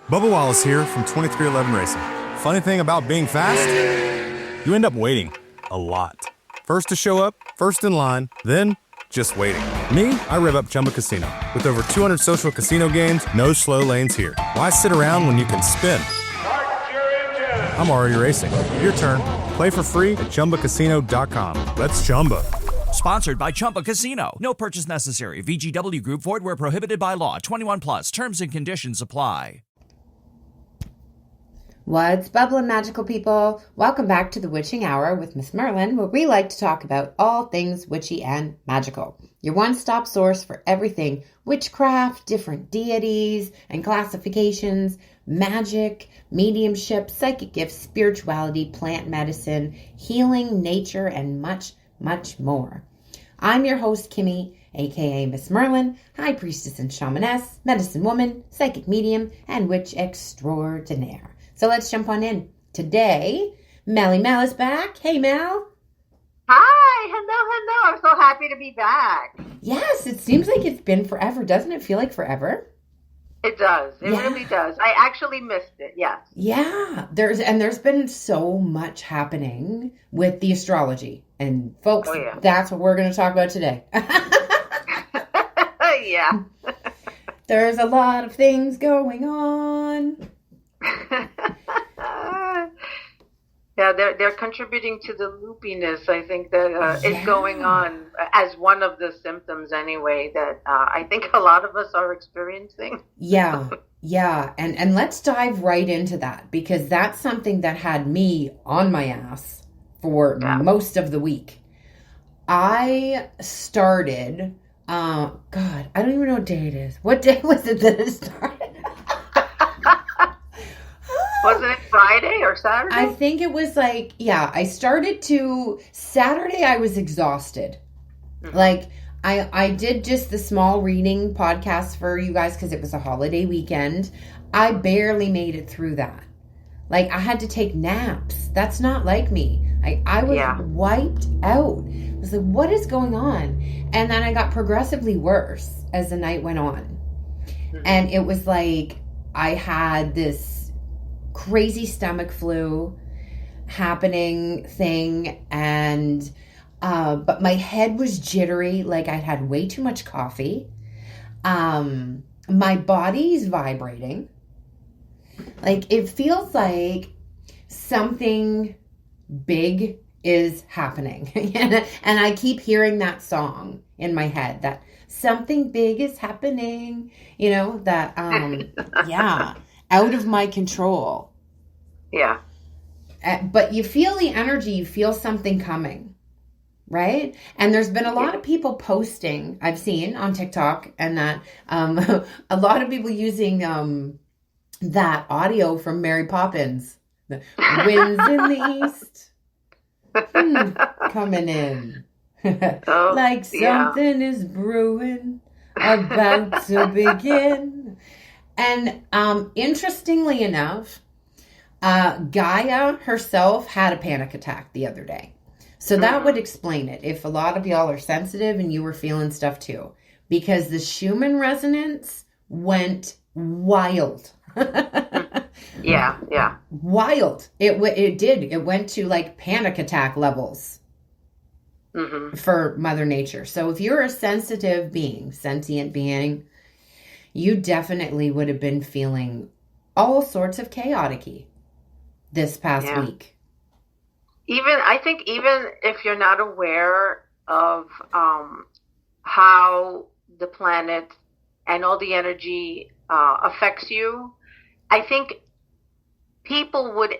Bubba Wallace here from 2311 Racing. Funny thing about being fast, you end up waiting a lot. First to show up, first in line, then just waiting. Me, I rev up Chumba Casino. With over 200 social casino games, no slow lanes here. Why sit around when you can spin? I'm already racing. Your turn. Play for free at ChumbaCasino.com. Let's Chumba. Sponsored by Chumba Casino. No purchase necessary. VGW Group. Void where prohibited by law. 21 plus. Terms and conditions apply. What's bubbling, magical people? Welcome back to the Witching Hour with Miss Merlin, where we like to talk about all things witchy and magical. Your one-stop source for everything witchcraft, different deities and classifications, magic, mediumship, psychic gifts, spirituality, plant medicine, healing, nature, and much, much more. I'm your host, Kimmy, aka Miss Merlin, high priestess and shamaness, medicine woman, psychic medium, and witch extraordinaire. So let's jump on in. Today, Melly Mel is back. Hey, Mel. Hi. Hello. I'm so happy to be back. Yes, it seems like it's been forever. Doesn't it feel like forever? It does. It really does. I actually missed it. Yes. Yeah. There's been so much happening with the astrology. And folks, That's what we're going to talk about today. Yeah. There's a lot of things going on. Yeah, they're contributing to the loopiness, I think, that is going on as one of the symptoms anyway that I think a lot of us are experiencing. Yeah. And let's dive right into that, because that's something that had me on my ass for most of the week. I started, God, I don't even know what day it is. What day was it that it started? Wasn't it Friday or Saturday? I think it was I started Saturday I was exhausted. Mm-hmm. Like, I did just the small reading podcast for you guys because it was a holiday weekend. I barely made it through that. Like, I had to take naps. That's not like me. I was wiped out. I was like, what is going on? And then I got progressively worse as the night went on. Mm-hmm. And it was like I had this crazy stomach flu happening thing, and but my head was jittery, like I'd had way too much coffee. My body's vibrating. Like, it feels like something big is happening. And I keep hearing that song in my head, that something big is happening, that out of my control. Yeah. But you feel the energy, you feel something coming, right? And there's been a lot of people posting, I've seen on TikTok, and that a lot of people using that audio from Mary Poppins. The winds in the east coming in. Like something is brewing, about to begin. And interestingly enough, Gaia herself had a panic attack the other day. So that would explain it if a lot of y'all are sensitive and you were feeling stuff too. Because the Schumann Resonance went wild. Yeah. Wild. It did. It went to like panic attack levels for Mother Nature. So if you're a sensitive being, sentient being, you definitely would have been feeling all sorts of chaotic-y this past week. I think even if you're not aware of how the planet and all the energy affects you, I think people would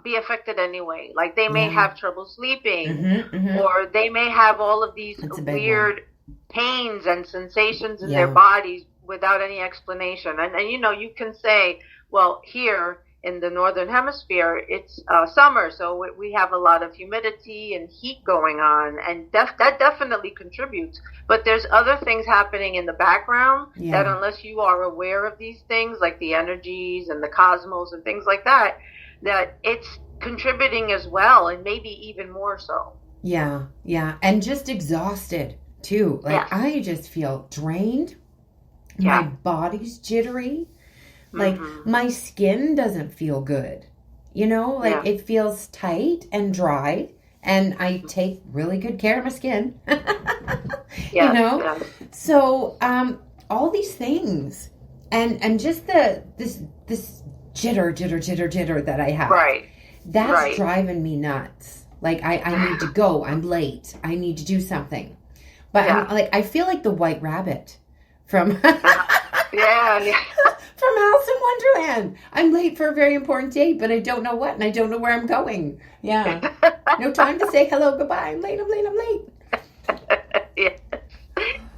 be affected anyway. Like, they may have trouble sleeping, or they may have all of these weird pains and sensations in their bodies without any explanation. And you can say, well, here in the northern hemisphere, it's summer, so we have a lot of humidity and heat going on, and that definitely contributes. But there's other things happening in the background that, unless you are aware of these things, like the energies and the cosmos and things like that, that it's contributing as well, and maybe even more so. Yeah, and just exhausted too. Like, I just feel drained. My body's jittery. Like my skin doesn't feel good. You know, like it feels tight and dry, and I take really good care of my skin. You know? So, all these things and just this jitter that I have. Right. That's driving me nuts. Like I need to go. I'm late. I need to do something. But I feel like the White Rabbit from from Alice in Wonderland. I'm late for a very important date, but I don't know what, and I don't know where I'm going. Yeah. No time to say hello, goodbye. I'm late.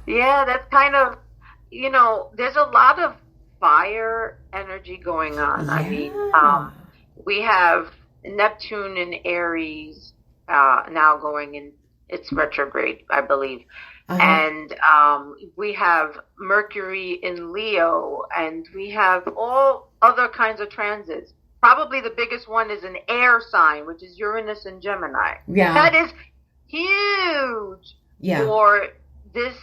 Yeah, that's kind of, there's a lot of fire energy going on. I mean, we have Neptune in Aries now going in its retrograde, I believe. And we have Mercury in Leo, and we have all other kinds of transits. Probably the biggest one is an air sign, which is Uranus and Gemini. Yeah. That is huge for this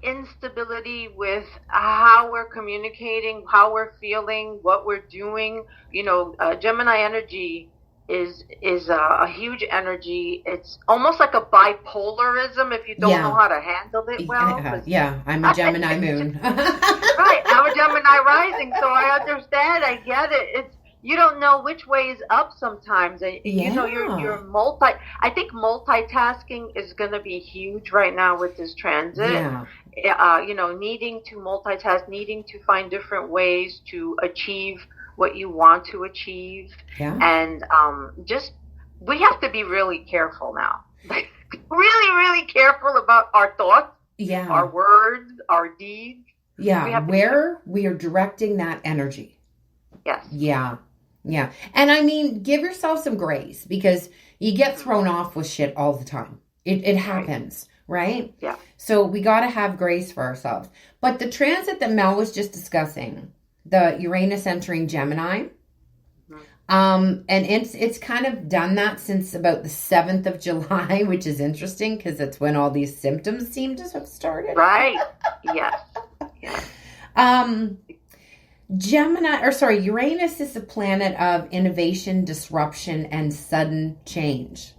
instability with how we're communicating, how we're feeling, what we're doing. Gemini energy is a huge energy. It's almost like a bipolarism if you don't know how to handle it well. I'm a Gemini moon. Right, I'm a Gemini rising, so I understand. I get it. It's you don't know which way is up sometimes. You're I think multitasking is going to be huge right now with this transit. Needing to multitask, needing to find different ways to achieve what you want to achieve. And we have to be really careful now. Like, really, really careful about our thoughts, our words, our deeds. Where we are directing that energy. Yes. Yeah. And I mean, give yourself some grace, because you get thrown off with shit all the time. It happens, right? Yeah. So we got to have grace for ourselves. But the transit that Mel was just discussing, the Uranus entering Gemini, and it's kind of done that since about the 7th of July, which is interesting because that's when all these symptoms seem to have started. Right. Yes. Uranus is the planet of innovation, disruption, and sudden change.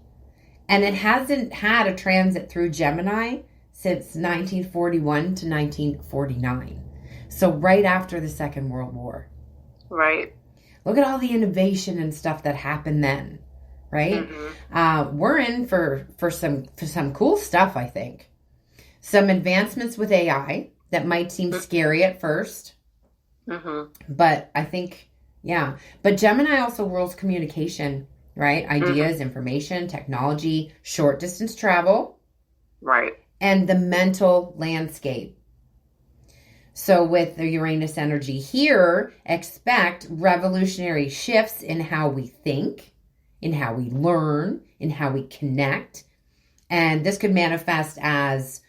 And it hasn't had a transit through Gemini since 1941 to 1949. So right after the Second World War. Right. Look at all the innovation and stuff that happened then, right? We're in for some cool stuff, I think. Some advancements with AI that might seem scary at first. But I think, But Gemini also rules communication, right? Ideas, information, technology, short distance travel. Right. And the mental landscape. So with the Uranus energy here, expect revolutionary shifts in how we think, in how we learn, in how we connect. And this could manifest as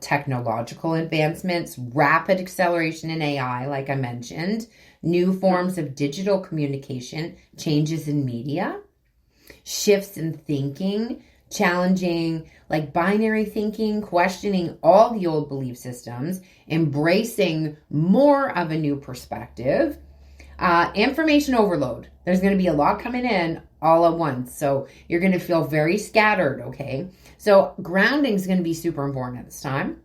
technological advancements, rapid acceleration in AI, like I mentioned, new forms of digital communication, changes in media, shifts in thinking, challenging like binary thinking, questioning all the old belief systems, embracing more of a new perspective, information overload. There's going to be a lot coming in all at once. So you're going to feel very scattered, okay? So grounding is going to be super important at this time.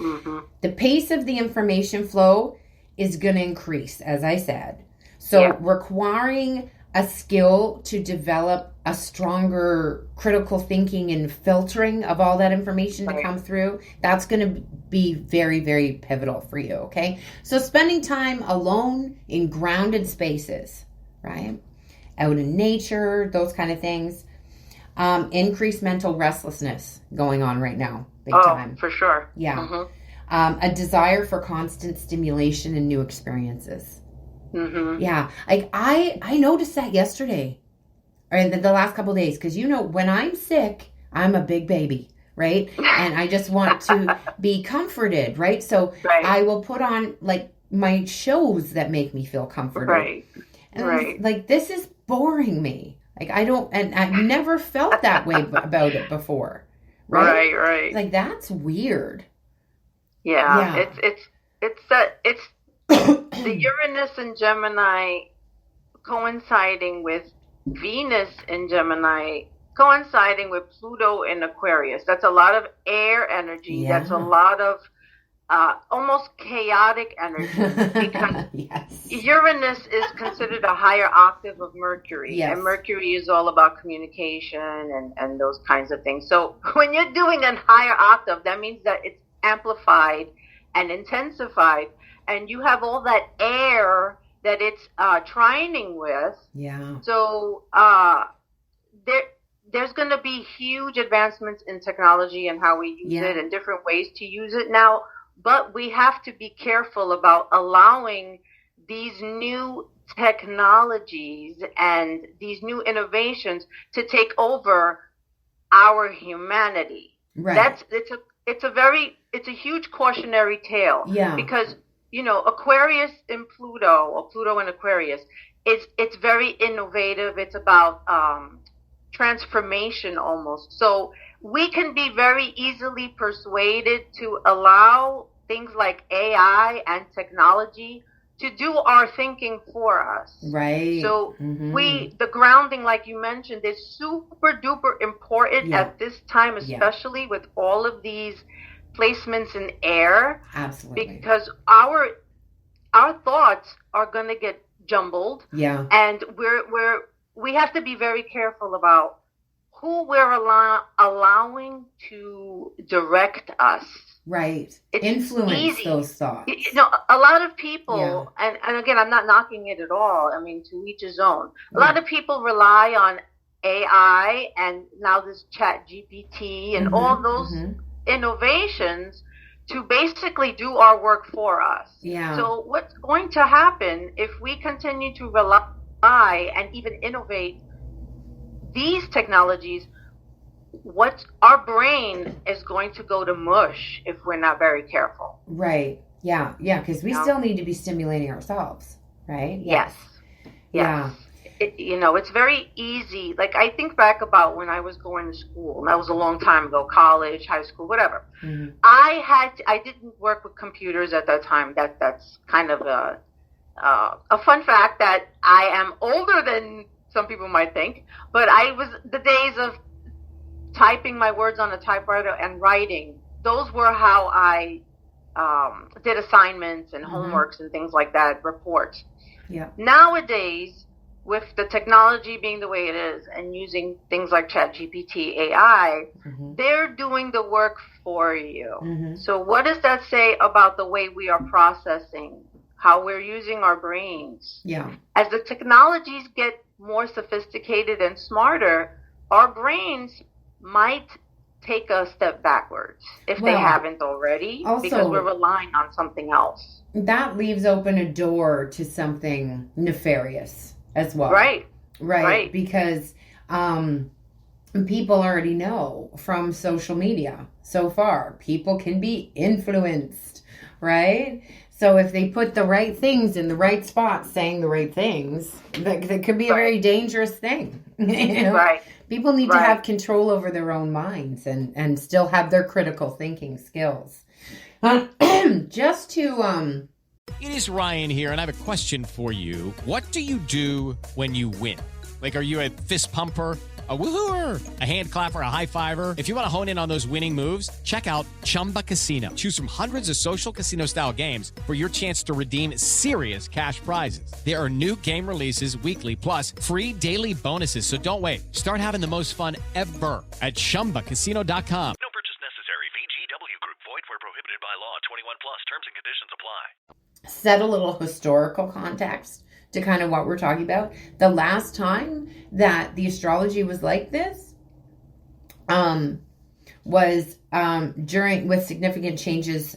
Mm-hmm. The pace of the information flow is going to increase, as I said. So requiring a skill to develop a stronger critical thinking and filtering of all that information to come through, that's going to be very, very pivotal for you, okay? So spending time alone in grounded spaces, right? Out in nature, those kind of things. Increased mental restlessness going on right now, big time. For sure. Yeah. Mm-hmm. A desire for constant stimulation and new experiences. Mm-hmm. Yeah. Like I noticed that yesterday or the last couple of days, because when I'm sick, I'm a big baby, right? And I just want to be comforted, right? So I will put on like my shows that make me feel comforted. Right. And like, this is boring me. Like and I've never felt that way about it before. Right. Like, that's weird. Yeah. It's the Uranus in Gemini coinciding with Venus in Gemini, coinciding with Pluto in Aquarius. That's a lot of air energy. Yeah. That's a lot of almost chaotic energy, because Yes. Uranus is considered a higher octave of Mercury. Yes. And Mercury is all about communication and those kinds of things. So when you're doing a higher octave, that means that it's amplified and intensified, and you have all that air that it's trining with. Yeah. So there's going to be huge advancements in technology and how we use it and different ways to use it now. But we have to be careful about allowing these new technologies and these new innovations to take over our humanity. Right. It's a huge cautionary tale. Yeah. Because, Aquarius in Pluto, or Pluto in Aquarius, it's very innovative. It's about transformation almost. So we can be very easily persuaded to allow things like AI and technology to do our thinking for us. Right. So the grounding, like you mentioned, is super duper important at this time, especially with all of these placements in air. Absolutely. Because our thoughts are going to get jumbled. Yeah. And we have to be very careful about who we're allowing to direct us. Right. It's Influence easy. Those thoughts. A lot of people, and again, I'm not knocking it at all. I mean, to each his own. A lot of people rely on AI and now this Chat GPT and all those innovations to basically do our work for us. Yeah. So what's going to happen if we continue to rely and even innovate these technologies? What our brain is going to go to mush if we're not very careful. Right. Yeah. Yeah. Because we still need to be stimulating ourselves. Right. Yes. Yeah. It's very easy. Like, I think back about when I was going to school, and that was a long time ago, college, high school, whatever. Mm-hmm. I didn't work with computers at that time. That's kind of a fun fact that I am older than some people might think, but I was the days of typing my words on a typewriter and writing. Those were how I did assignments and homeworks and things like that, reports. Yeah. Nowadays, with the technology being the way it is and using things like ChatGPT, AI, they're doing the work for you. So what does that say about the way we are processing, how we're using our brains? Yeah. As the technologies get more sophisticated and smarter, our brains might take a step backwards if they haven't already, also, because we're relying on something else. That leaves open a door to something nefarious as well. Right. Because people already know from social media so far, people can be influenced, right? So if they put the right things in the right spots, saying the right things, that could be a very dangerous thing. Right. People need to have control over their own minds and still have their critical thinking skills. Just to... It is Ryan here, and I have a question for you. What do you do when you win? Like, are you a fist pumper, a woohooer, a hand clapper, a high fiver? If you want to hone in on those winning moves, check out Chumba Casino. Choose from hundreds of social casino-style games for your chance to redeem serious cash prizes. There are new game releases weekly, plus free daily bonuses. So don't wait. Start having the most fun ever at ChumbaCasino.com. No purchase necessary. VGW Group. Void where prohibited by law. 21 plus. Terms and conditions apply. Set a little historical context to kind of what we're talking about. The last time that the astrology was like this was with significant changes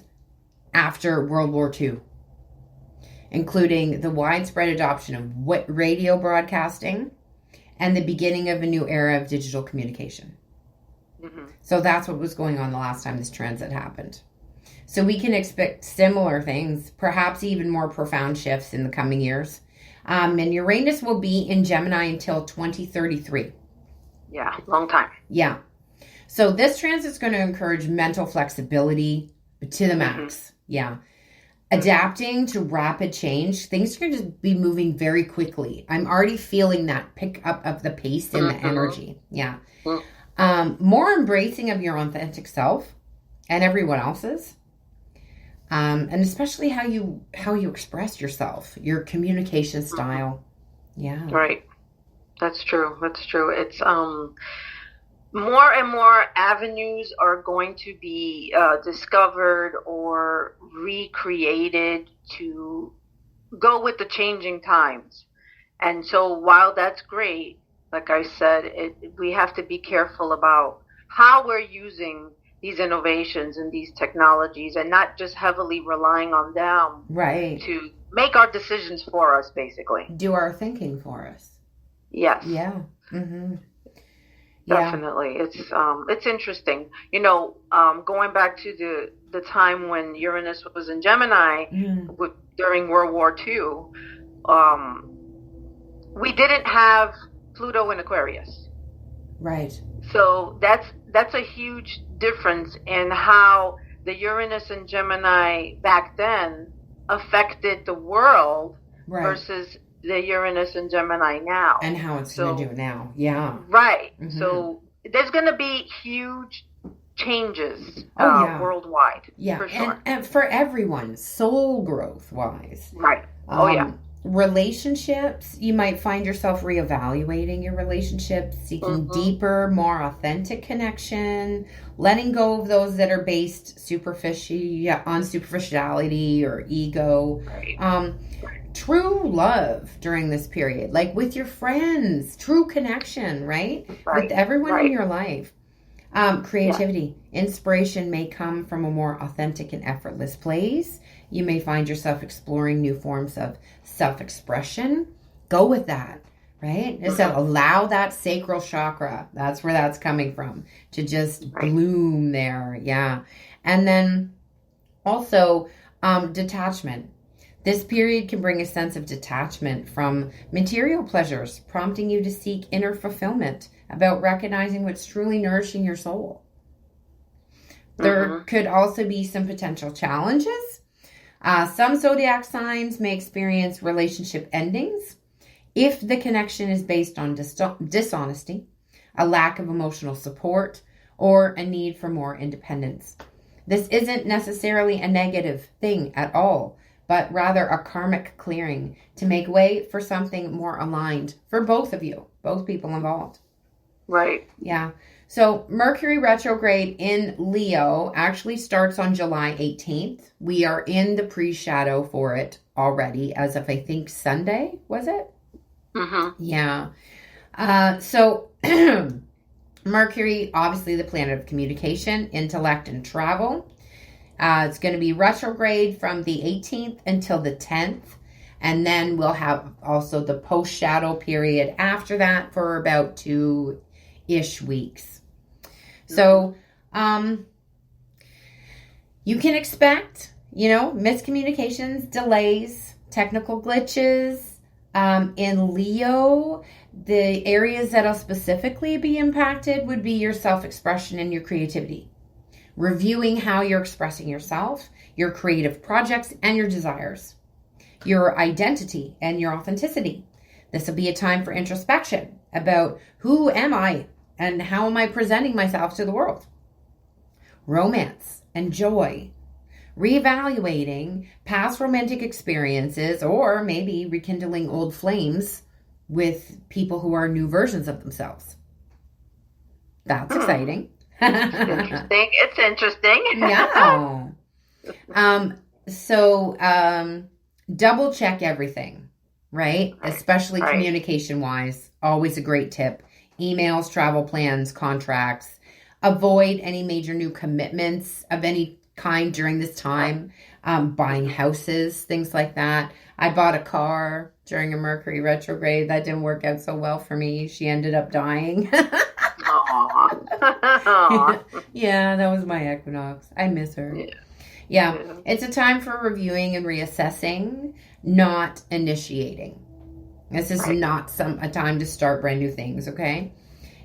after World War II, including the widespread adoption of radio broadcasting and the beginning of a new era of digital communication. So that's what was going on the last time this transit happened. So we can expect similar things, perhaps even more profound shifts in the coming years. And Uranus will be in Gemini until 2033. Yeah, long time. Yeah. So this transit's going to encourage mental flexibility to the max. Yeah. adapting to rapid change. Things are going to be moving very quickly. I'm already feeling that pick up of the pace and the energy. Yeah. More embracing of your authentic self and everyone else's. And especially how you express yourself, your communication style. Yeah. Right. That's true. It's more and more avenues are going to be discovered or recreated to go with the changing times. And so while that's great, like I said, we have to be careful about how we're using these innovations and these technologies, and not just heavily relying on them to make our decisions for us, basically. Do our thinking for us. Yes. Yeah. Mm-hmm. Definitely. It's interesting. Going back to the time when Uranus was in Gemini during World War II, we didn't have Pluto in Aquarius. Right. So that's a huge difference in how the Uranus and Gemini back then affected the world versus the Uranus and Gemini now. And how it's going to do now. Yeah. Right. Mm-hmm. So there's going to be huge changes worldwide. Yeah. For sure. And for everyone, soul growth wise. Right. Relationships, you might find yourself reevaluating your relationships, seeking deeper, more authentic connection, letting go of those that are based on superficiality or ego. Right. True love during this period, like with your friends, true connection, right? With everyone in your life. Creativity, inspiration may come from a more authentic and effortless place. You may find yourself exploring new forms of self-expression. Go with that, right? Just allow that sacral chakra. That's where that's coming from, to just bloom there. Yeah. And then also detachment. This period can bring a sense of detachment from material pleasures, prompting you to seek inner fulfillment about recognizing what's truly nourishing your soul. There could also be some potential challenges. Some zodiac signs may experience relationship endings if the connection is based on dishonesty, a lack of emotional support, or a need for more independence. This isn't necessarily a negative thing at all, but rather a karmic clearing to make way for something more aligned for both of you, both people involved. Right. Yeah. So Mercury retrograde in Leo actually starts on July 18th. We are in the pre-shadow for it already as of, I think, Sunday, was it? Mm-hmm. Yeah. So Mercury, obviously the planet of communication, intellect, and travel. It's going to be retrograde from the 18th until the 10th. And then we'll have also the post-shadow period after that for about 2-ish weeks. So, you can expect, miscommunications, delays, technical glitches. In Leo, the areas that'll specifically be impacted would be your self-expression and your creativity. Reviewing how you're expressing yourself, your creative projects, and your desires. Your identity and your authenticity. This will be a time for introspection about who am I and how am I presenting myself to the world. Romance and joy. Reevaluating past romantic experiences, or maybe rekindling old flames with people who are new versions of themselves. That's exciting. It's interesting. Yeah. So double check everything, right? Especially communication wise. Always a great tip. Emails, travel plans, contracts. Avoid any major new commitments of any kind during this time. Buying houses, things like that. I bought a car during a Mercury retrograde. That didn't work out so well for me. She ended up dying. Yeah, that was my equinox. I miss her. Yeah. It's a time for reviewing and reassessing, not initiating. This is not a time to start brand new things, okay?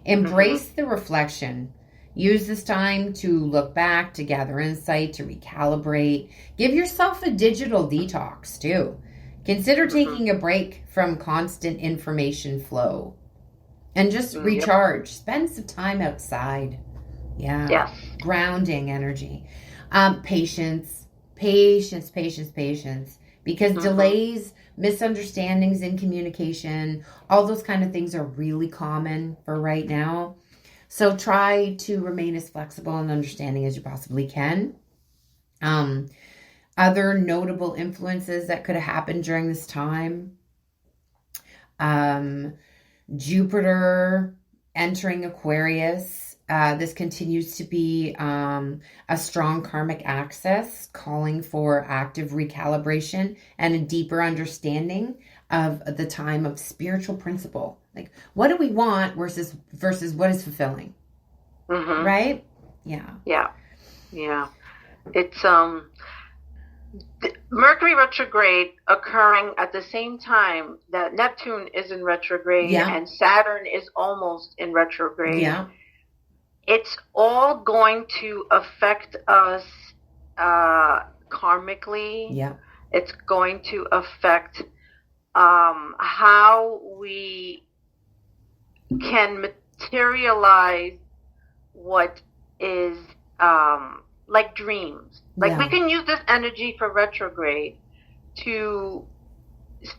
Embrace the reflection. Use this time to look back, to gather insight, to recalibrate. Give yourself a digital detox too. Consider taking a break from constant information flow and just recharge. Spend some time outside. Yeah. Yes. Grounding energy. Patience. Patience. Because delays, misunderstandings in communication, all those kind of things are really common for right now. So try to remain as flexible and understanding as you possibly can. Other notable influences that could have happened during this time. Jupiter entering Aquarius. This continues to be a strong karmic axis, calling for active recalibration and a deeper understanding of the time of spiritual principle. Like, what do we want versus what is fulfilling? Right? Yeah. It's Mercury retrograde occurring at the same time that Neptune is in retrograde and Saturn is almost in retrograde. Yeah. It's all going to affect us karmically. Yeah. It's going to affect how we can materialize what is like dreams. Like we can use this energy for retrograde to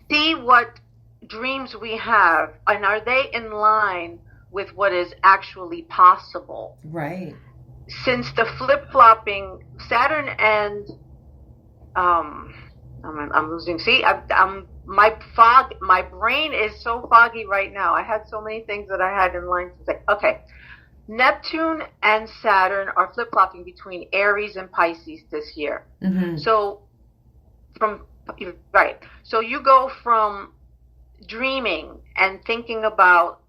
see what dreams we have and are they in line with what is actually possible. Right. Since the flip-flopping Saturn and I'm losing. See, my brain is so foggy right now. I had so many things that I had in line to say. Okay. Neptune and Saturn are flip-flopping between Aries and Pisces this year. So so you go from dreaming and thinking about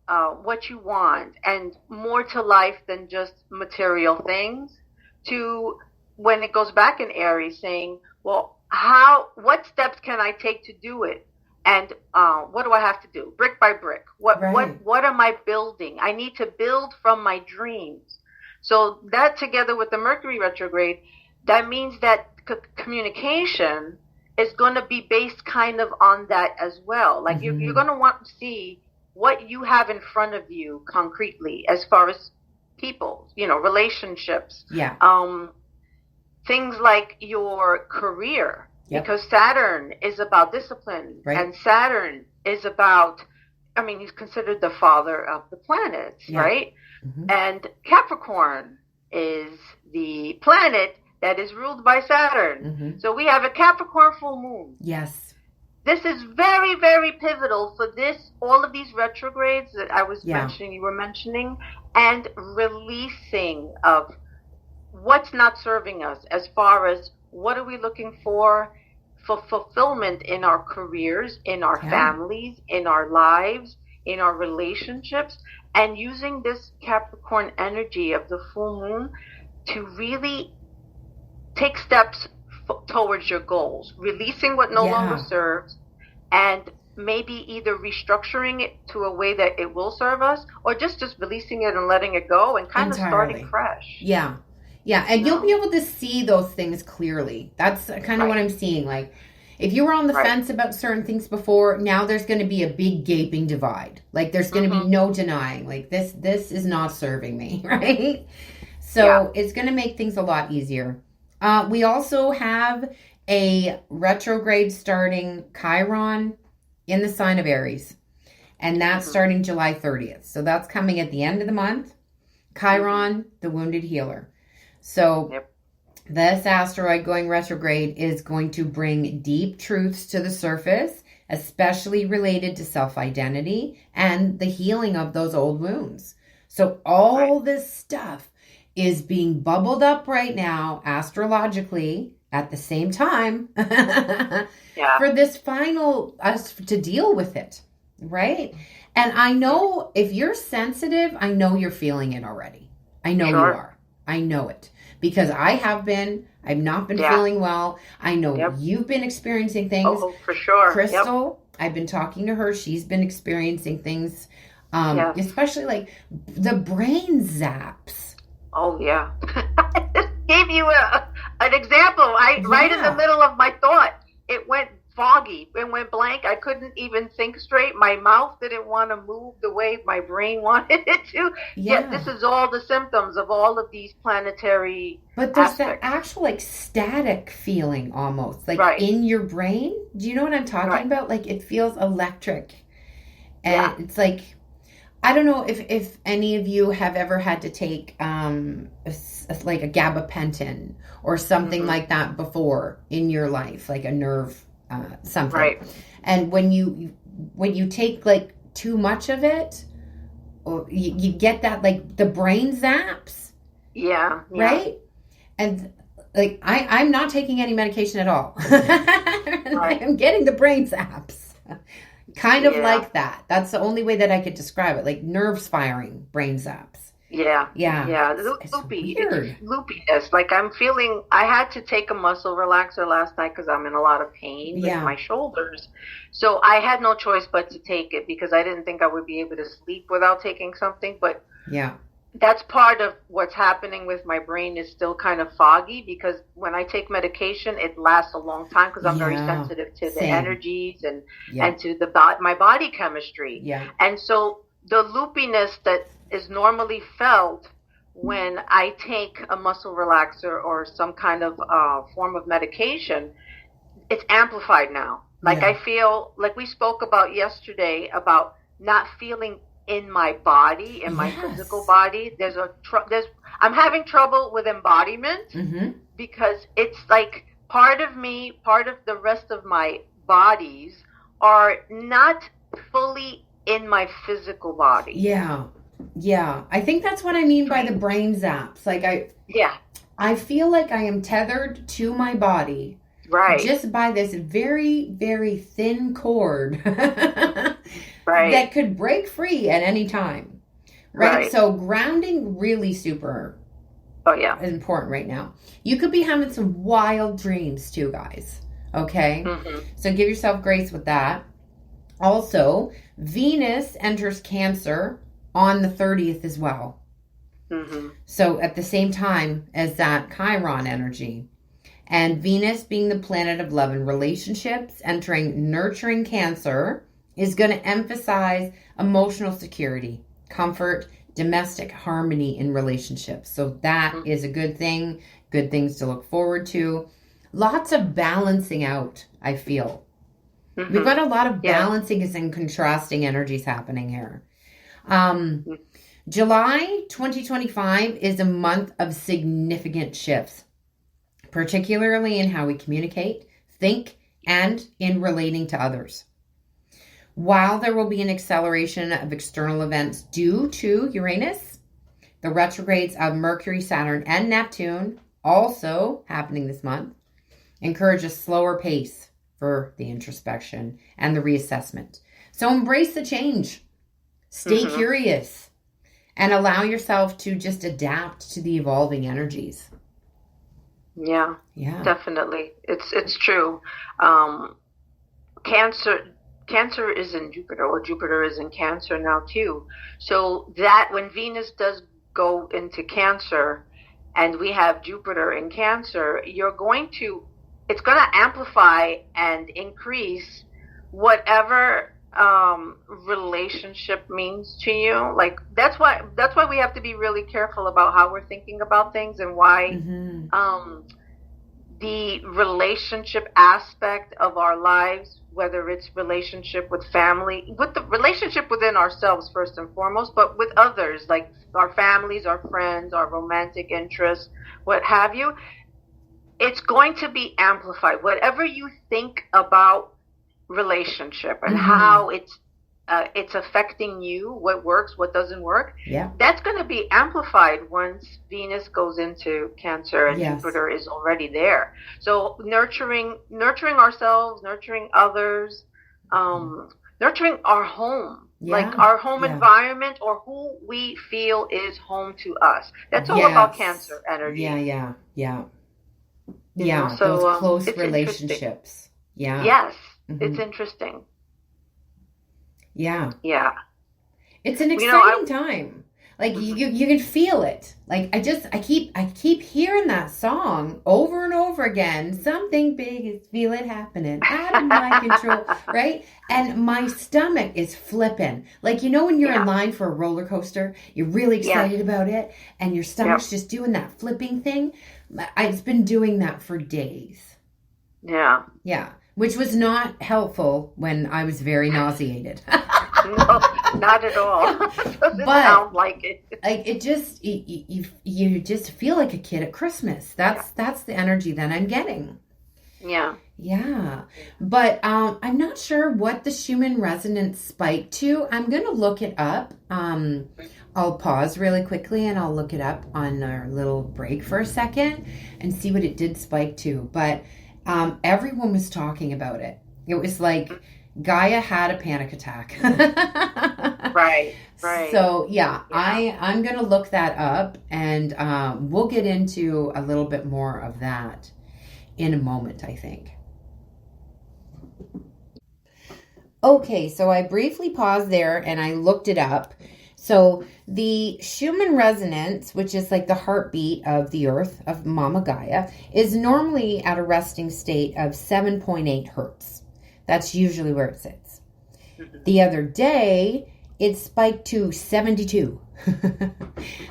what you want and more to life than just material things, to when it goes back in Aries saying, well, what steps can I take to do it? And what do I have to do? Brick by brick. What am I building? I need to build from my dreams. So that together with the Mercury retrograde, that means that communication is going to be based kind of on that as well. Like you're going to want to see what you have in front of you concretely as far as people, relationships. Yeah. Things like your career. Yep. Because Saturn is about discipline, and Saturn is about, he's considered the father of the planets, right? And Capricorn is the planet that is ruled by Saturn. So we have a Capricorn full moon. Yes. This is very, very pivotal for all of these retrogrades that I was mentioning, you were mentioning, and releasing of what's not serving us as far as what are we looking for fulfillment in our careers, in our families, in our lives, in our relationships, and using this Capricorn energy of the full moon to really take steps towards your goals, releasing what no longer serves, and maybe either restructuring it to a way that it will serve us, or just releasing it and letting it go and kind of starting fresh. Yeah, and you'll be able to see those things clearly. That's kind of what I'm seeing. Like, if you were on the fence about certain things before, now there's going to be a big gaping divide. Like, there's going to be no denying. Like, this is not serving me, right? So it's going to make things a lot easier. We also have a retrograde starting Chiron in the sign of Aries. And that's starting July 30th. So that's coming at the end of the month. Chiron, the wounded healer. So this asteroid going retrograde is going to bring deep truths to the surface, especially related to self-identity and the healing of those old wounds. So all this stuff is being bubbled up right now, astrologically, at the same time, for this final us to deal with it, right? And I know if you're sensitive, I know you're feeling it already. I know you are. I know it because I have been. I've not been feeling well. I know you've been experiencing things. Oh, for sure. Crystal, I've been talking to her. She's been experiencing things, especially like the brain zaps. Oh yeah. I just gave you an example. Right in the Yeah. middle of my thought, it went foggy. It went blank. I couldn't even think straight. My mouth didn't want to move the way my brain wanted it to. Yet Yeah. this is all the symptoms of all of these planetary But there's that aspects. actual like static feeling almost like Right. in your brain. Do you know what I'm talking Right. about? Like it feels electric. And Yeah. it's like, I don't know if any of you have ever had to take like a gabapentin or something like that before in your life, like a nerve something. Right. And when you take like too much of it, or you get that like the brain zaps, Yeah. Yeah. right? And like I'm not taking any medication at all. Right. I'm getting the brain zaps. Kind of Yeah. like that. That's the only way that I could describe it. Like nerves firing, brain zaps. Yeah. Yeah. Yeah. It's Loopy. weird. It's loopiness. Like I'm feeling, I had to take a muscle relaxer last night because I'm in a lot of pain with Yeah. my shoulders. So I had no choice but to take it because I didn't think I would be able to sleep without taking something. But Yeah. that's part of what's happening with my brain is still kind of foggy because when I take medication, it lasts a long time because I'm very Yeah. sensitive to the Same. energies and Yeah. to my body chemistry. Yeah. And so the loopiness that is normally felt when I take a muscle relaxer or some kind of form of medication, it's amplified now. Like Yeah. I feel like we spoke about yesterday about not feeling in my body, in my Yes. physical body. I'm having trouble with embodiment Mm-hmm. because it's like part of me, part of the rest of my bodies are not fully in my physical body. Yeah. Yeah. I think that's what I mean by the brain zaps. Like Yeah, I feel like I am tethered to my body right, just by this very, very thin cord right. that could break free at any time. Right? Right. So grounding really super Oh yeah. important right now. You could be having some wild dreams too, guys. Okay? Hmm. So give yourself grace with that. Also, Venus enters Cancer on the 30th as well. Hmm. So at the same time as that Chiron energy. And Venus being the planet of love and relationships, entering nurturing Cancer, is going to emphasize emotional security, comfort, domestic harmony in relationships. So that is a good thing, good things to look forward to. Lots of balancing out, I feel. Hmm. We've got a lot of Yeah. balancing and contrasting energies happening here. July 2025 is a month of significant shifts, particularly in how we communicate, think, and in relating to others. While there will be an acceleration of external events due to Uranus, the retrogrades of Mercury, Saturn, and Neptune, also happening this month, encourage a slower pace for the introspection and the reassessment. So embrace the change. Stay curious and allow yourself to just adapt to the evolving energies. Yeah, Yeah. definitely. It's true. Cancer is in Jupiter, or Jupiter is in Cancer now too. So that when Venus does go into Cancer and we have Jupiter in Cancer, it's going to amplify and increase whatever relationship means to you. Like that's why we have to be really careful about how we're thinking about things and why the relationship aspect of our lives, whether it's relationship with family, with the relationship within ourselves first and foremost, but with others, like our families, our friends, our romantic interests, what have you, it's going to be amplified. Whatever you think about relationship and how it's affecting you, what works, what doesn't work, Yeah. that's going to be amplified once Venus goes into Cancer and Yes. Jupiter is already there. So nurturing ourselves, nurturing others, nurturing our home, Yeah. like our home Yeah. environment or who we feel is home to us. That's all about Cancer energy. Yeah. You Yeah, know, so, those close it's relationships. Yeah. Yes, Mhm. it's interesting. Yeah. Yeah. It's an You know, exciting time. Like you can feel it. Like I keep hearing that song over and over again. Something big is feel it happening out of my control, right? And my stomach is flipping. Like when you're in line for a roller coaster, you're really excited about it, and your stomach's just doing that flipping thing. It's been doing that for days. Yeah. Yeah, which was not helpful when I was very nauseated. No, not at all. Doesn't sound like it. Like it just you just feel like a kid at Christmas. That's the energy that I'm getting. Yeah. Yeah. But I'm not sure what the Schumann Resonance spiked to. I'm going to look it up. I'll pause really quickly and I'll look it up on our little break for a second and see what it did spike to. But everyone was talking about it. It was like Gaia had a panic attack. Right. So yeah. I'm going to look that up, and we'll get into a little bit more of that in a moment, I think. Okay, so I briefly paused there and I looked it up. So the Schumann Resonance, which is like the heartbeat of the Earth, of Mama Gaia, is normally at a resting state of 7.8 hertz. That's usually where it sits. The other day, it spiked to 72.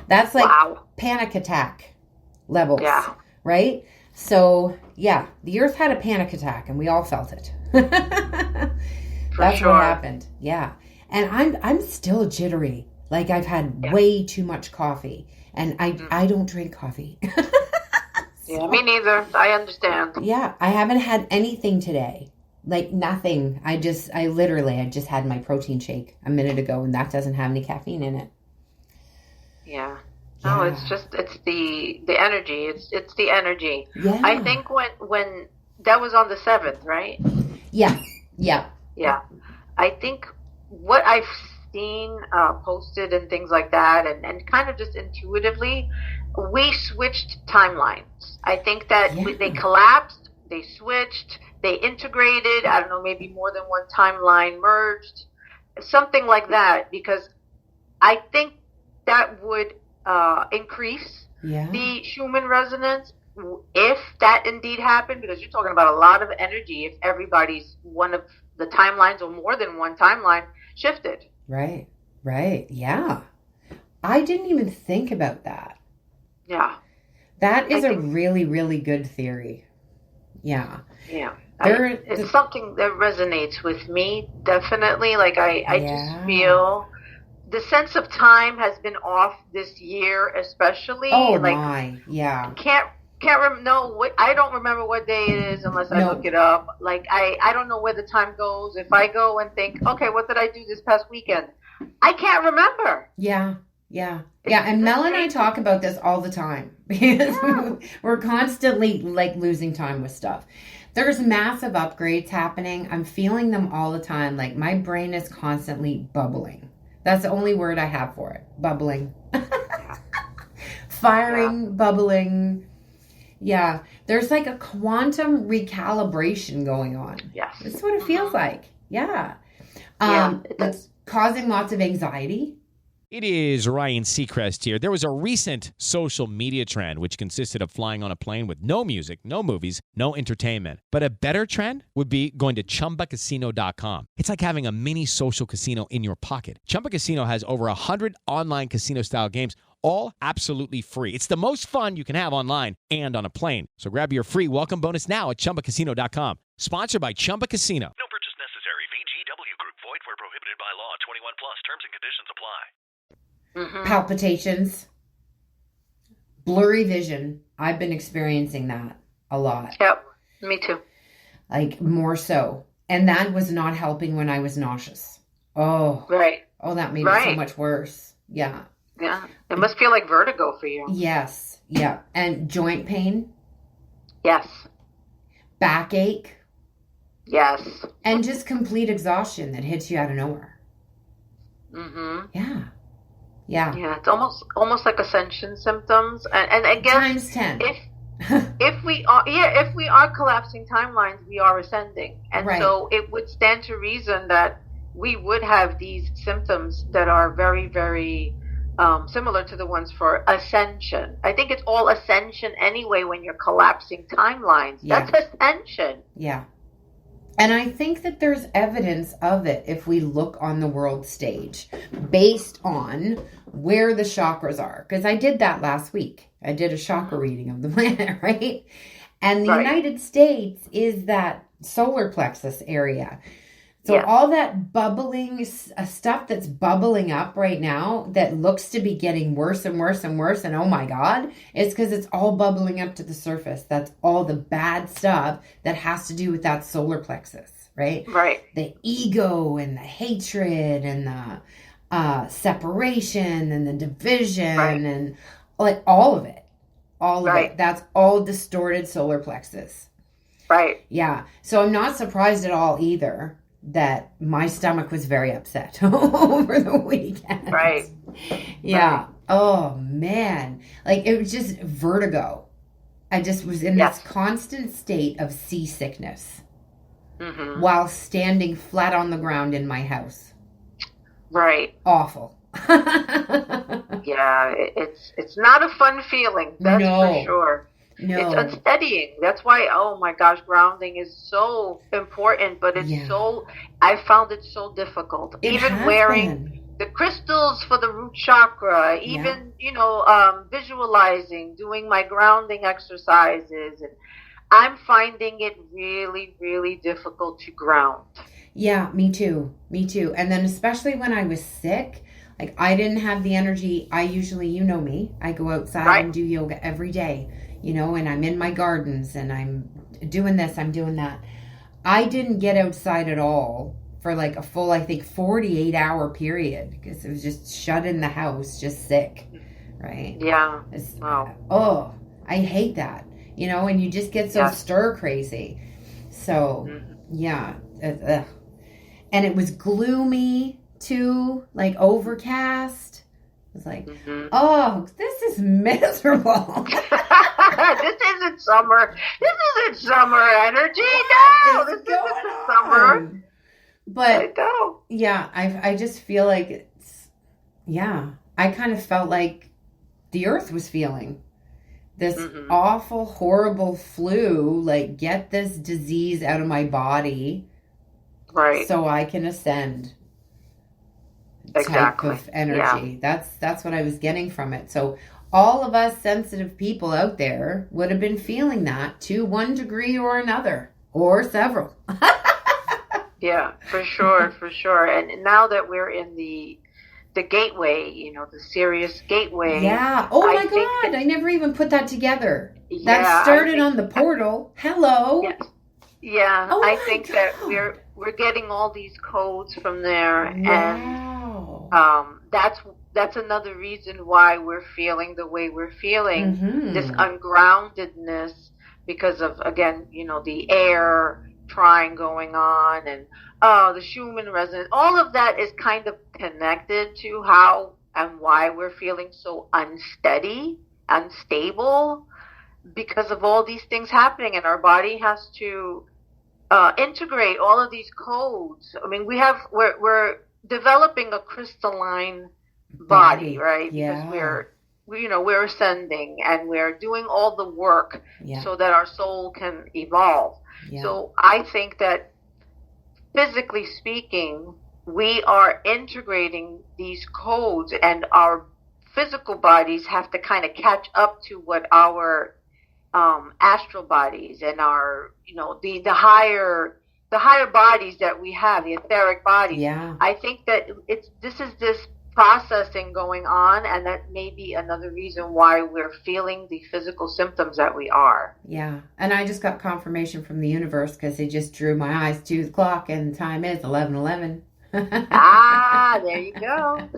That's like panic attack levels, right? So, yeah, the Earth had a panic attack, and we all felt it. That's what happened. Yeah. And I'm still jittery. Like I've had way too much coffee, and I don't drink coffee. Yeah, me neither. I understand. Yeah, I haven't had anything today. Like nothing. I just had my protein shake a minute ago, and that doesn't have any caffeine in it. Yeah. No, it's the energy. It's the energy. Yeah. I think when that was on the 7th, right? Yeah. Yeah. I think what I've seen posted and things like that, and kind of just intuitively, we switched timelines. I think that they collapsed, they switched, they integrated, I don't know, maybe more than one timeline merged, something like that, because I think that would increase the Schumann resonance if that indeed happened, because you're talking about a lot of energy if everybody's one of the timelines or more than one timeline shifted. Right. Yeah. I didn't even think about that. Yeah. That is a really, really good theory. Yeah. Yeah. It's something that resonates with me, definitely. Like, I just feel the sense of time has been off this year, especially. Oh, like, my. Yeah. I don't remember what day it is unless I look it up. Like, I don't know where the time goes. If I go and think, okay, what did I do this past weekend? I can't remember. Yeah. And Mel and I talk about this all the time because we're constantly like losing time with stuff. There's massive upgrades happening. I'm feeling them all the time. Like my brain is constantly bubbling. That's the only word I have for it. Bubbling. Firing, bubbling. Yeah. There's like a quantum recalibration going on. Yes. That's what it feels like. Yeah. It's causing lots of anxiety. It is Ryan Seacrest here. There was a recent social media trend which consisted of flying on a plane with no music, no movies, no entertainment. But a better trend would be going to ChumbaCasino.com. It's like having a mini social casino in your pocket. Chumba Casino has over 100 online casino-style games, all absolutely free. It's the most fun you can have online and on a plane. So grab your free welcome bonus now at ChumbaCasino.com. Sponsored by Chumba Casino. No purchase necessary. VGW Group. Void where prohibited by law. 21 plus. Terms and conditions apply. Palpitations, blurry vision. I've been experiencing that a lot. Yep, me too. Like more so. And that was not helping when I was nauseous. Oh. Right. Oh, that made it so much worse. Yeah. Yeah. It must feel like vertigo for you. Yes. Yeah. And joint pain. Yes. Backache. Yes. And just complete exhaustion that hits you out of nowhere. Mm-hmm. Yeah. Yeah. Yeah, it's almost like ascension symptoms. And again, times 10. If we are collapsing timelines, we are ascending. And so it would stand to reason that we would have these symptoms that are very, very similar to the ones for ascension. I think it's all ascension anyway when you're collapsing timelines. Yeah. That's ascension. Yeah. And I think that there's evidence of it if we look on the world stage based on where the chakras are. Because I did that last week. I did a chakra reading of the planet, right? And the United States is that solar plexus area. So all that bubbling stuff that's bubbling up right now that looks to be getting worse and worse and worse, and oh my God, it's because it's all bubbling up to the surface. That's all the bad stuff that has to do with that solar plexus, right? Right. The ego and the hatred and the separation and the division and like all of it. All of it. That's all distorted solar plexus. Right. Yeah. So I'm not surprised at all either that my stomach was very upset over the weekend. Right. Yeah. Right. Oh, man. Like, it was just vertigo. I just was in this constant state of seasickness while standing flat on the ground in my house. Right. Awful. Yeah, it's not a fun feeling. That's for sure. No. It's unsteadying. That's why, oh my gosh, grounding is so important, but it's I found it so difficult. Even wearing the crystals for the root chakra, even, visualizing, doing my grounding exercises. And I'm finding it really, really difficult to ground. Yeah, me too. Me too. And then especially when I was sick, like I didn't have the energy. I usually, you know me, I go outside and do yoga every day. And I'm in my gardens and I'm doing this, I'm doing that. I didn't get outside at all for like a full, I think, 48-hour period because it was just shut in the house, just sick, right? Yeah. Wow. Oh, I hate that, and you just get so stir crazy. So, yeah. And it was gloomy too, like overcast. It was like, oh, this is miserable. This isn't summer. This isn't summer energy. No, this isn't summer. But yeah, I just feel like it's, I kind of felt like the earth was feeling this awful, horrible flu, like get this disease out of my body. Right. So I can ascend. Exactly. Type of energy. Yeah. That's what I was getting from it. So all of us sensitive people out there would have been feeling that to one degree or another, or several. Yeah, for sure, for sure. And now that we're in the gateway, the Sirius gateway. Yeah. Oh my God, I never even put that together. That started on the portal. Hello. Yes. Yeah, oh I think that we're getting all these codes from there, wow. And that's another reason why we're feeling the way we're feeling, this ungroundedness, because of, again, the air trine going on, and the Schumann Resonance. All of that is kind of connected to how and why we're feeling so unsteady, unstable, because of all these things happening, and our body has to integrate all of these codes. I mean, we're developing a crystalline body, right? Yeah. Because we're ascending and we're doing all the work so that our soul can evolve. Yeah. So I think that physically speaking, we are integrating these codes, and our physical bodies have to kind of catch up to what our astral bodies and our, the higher bodies that we have, the etheric bodies. Yeah. I think that this is this processing going on, and that may be another reason why we're feeling the physical symptoms that we are. Yeah. And I just got confirmation from the universe because they just drew my eyes to the clock, and the time is 11:11. There you go.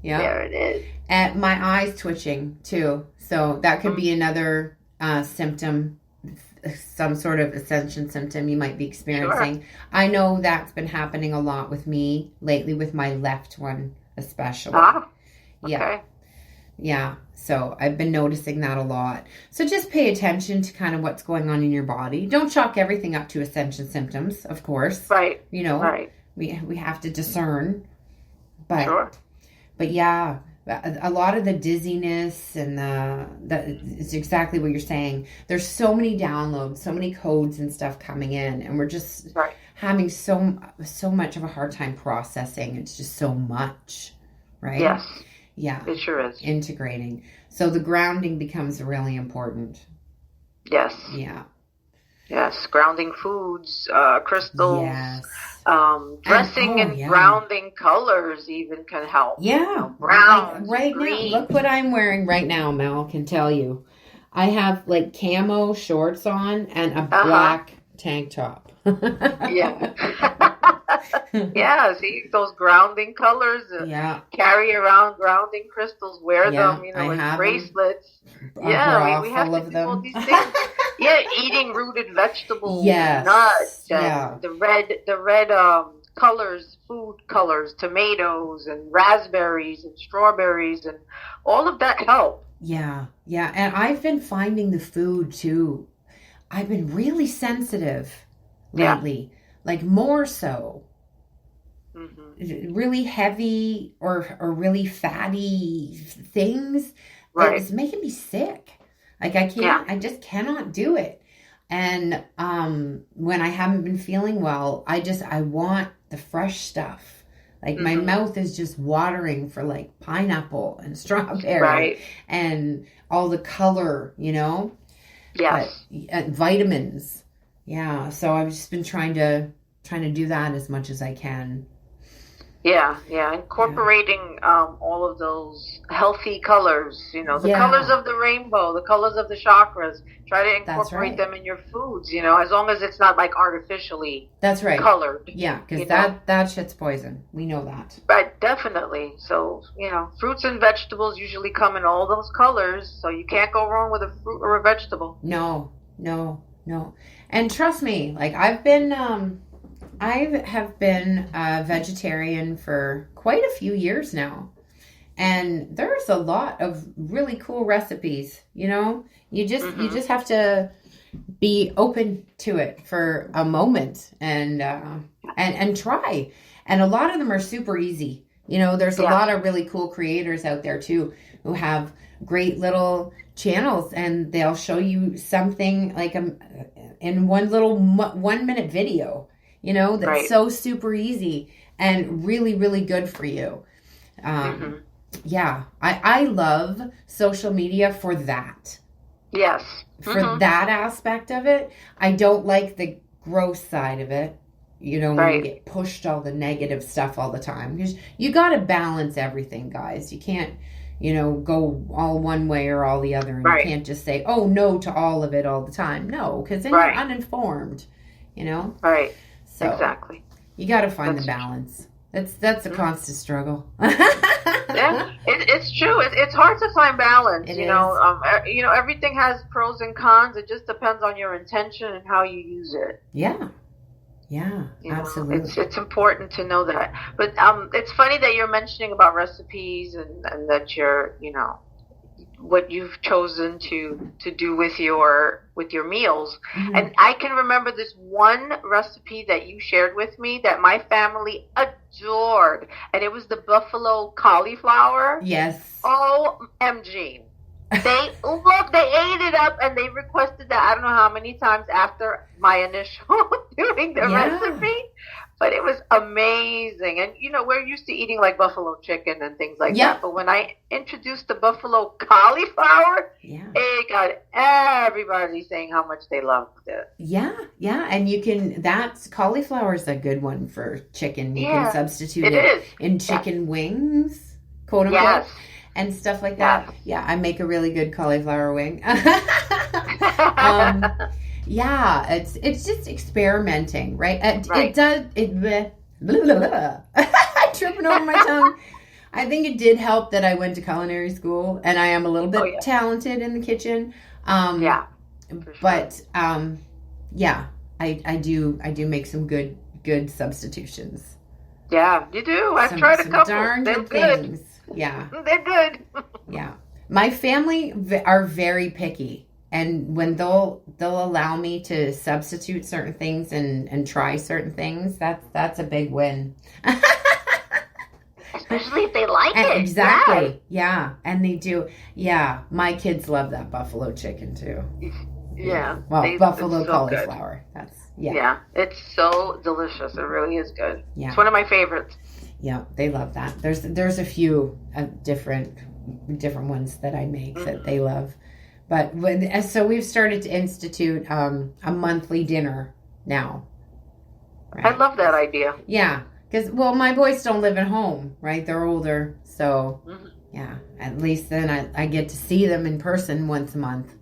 Yeah. There it is. And my eyes twitching too. So that could be another symptom, some sort of ascension symptom you might be experiencing. Sure. I know that's been happening a lot with me lately, with my left one especially. Okay. Yeah. Yeah. So I've been noticing that a lot. So just pay attention to kind of what's going on in your body. Don't chalk everything up to ascension symptoms, of course. Right. Right. We have to discern. But sure. But yeah, a lot of the dizziness and it's exactly what you're saying. There's so many downloads, so many codes and stuff coming in, and we're just having so much of a hard time processing. It's just so much, right? Yes. Yeah. It sure is. Integrating. So the grounding becomes really important. Yes. Yeah. Yes. Grounding foods, crystals. Yes. Dressing and grounding colors even can help. Yeah. Brown, right green. now. Look what I'm wearing right now, Mel, can tell you. I have like camo shorts on and a black tank top. Yeah. Yeah, see those grounding colors. Carry around grounding crystals. Wear them, as bracelets. We have to do all these things. Eating rooted vegetables, nuts, and the red colors, food colors, tomatoes and raspberries and strawberries, and all of that help. Yeah, and I've been finding the food too. I've been really sensitive lately, like more so. Mm-hmm. Really heavy or really fatty things. Right. It's making me sick. Like I just cannot do it. And when I haven't been feeling well, I want the fresh stuff. Like my mouth is just watering for like pineapple and strawberry and all the color, Yes. But, vitamins. Yeah. So I've just been trying to do that as much as I can. Yeah. Incorporating all of those healthy colors, the colors of the rainbow, the colors of the chakras. Try to incorporate them in your foods, as long as it's not like artificially colored. Yeah, because that shit's poison. We know that. Right, definitely. So, fruits and vegetables usually come in all those colors, so you can't go wrong with a fruit or a vegetable. No. And trust me, like I have been a vegetarian for quite a few years now. And there's a lot of really cool recipes, You just have to be open to it for a moment and try. And a lot of them are super easy. There's a lot of really cool creators out there too who have great little channels, and they'll show you something like in one little 1 minute video. That's so super easy and really, really good for you. Yeah, I love social media for that. Yes. For that aspect of it. I don't like the gross side of it. When you get pushed all the negative stuff all the time. Because you got to balance everything, guys. You can't, go all one way or all the other. And you can't just say, oh, no to all of it all the time. No, because then you're uninformed, Right. So exactly. You got to find the balance. That's a constant struggle. It's true. It's hard to find balance. Everything has pros and cons. It just depends on your intention and how you use it. Yeah, absolutely. It's important to know that. But it's funny that you're mentioning about recipes and that you're what you've chosen to do with your meals. Mm-hmm. And I can remember this one recipe that you shared with me that my family adored, and it was the buffalo cauliflower. Yes. OMG. They ate it up, and they requested that I don't know how many times after my initial doing the recipe. But it was amazing. And, we're used to eating like buffalo chicken and things like that. But when I introduced the buffalo cauliflower, it got everybody saying how much they loved it. Yeah. And cauliflower is a good one for chicken. You can substitute it in chicken wings, quote unquote, and stuff like that. Yeah, I make a really good cauliflower wing. Yeah, it's just experimenting, right? It does. I'm tripping over my tongue. I think it did help that I went to culinary school, and I am a little bit talented in the kitchen. I do make some good substitutions. Yeah, you do. I've tried a couple. Darn They're good things. Yeah, they're good. Yeah, my family are very picky. And when they'll allow me to substitute certain things and try certain things, that's a big win. Especially if they like it. Exactly. Yeah. And they do. Yeah. My kids love that buffalo chicken too. Yeah. Well, buffalo it's so cauliflower. good. That's, Yeah, it's so delicious. It really is good. Yeah. It's one of my favorites. Yeah, they love that. There's a few different ones that I make that they love. But so we've started to institute a monthly dinner now. Right? I love that idea. Yeah, because my boys don't live at home, right? They're older, so yeah. At least then I get to see them in person once a month,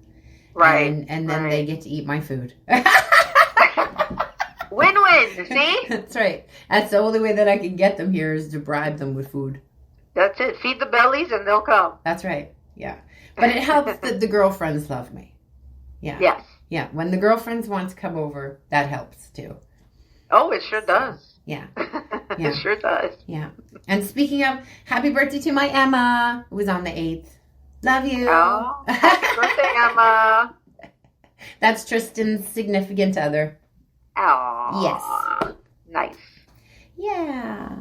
right? And then they get to eat my food. Win-win. See? That's right. That's the only way that I can get them here is to bribe them with food. That's it. Feed the bellies and they'll come. That's right. Yeah. But it helps that the girlfriends love me. Yeah. Yes. Yeah. When the girlfriends want to come over, that helps too. Oh, it sure does. Yeah. It sure does. Yeah. And speaking of, happy birthday to my Emma. It was on the 8th. Love you. Oh, happy birthday, Emma. That's Tristan's significant other. Oh. Yes. Nice. Yeah.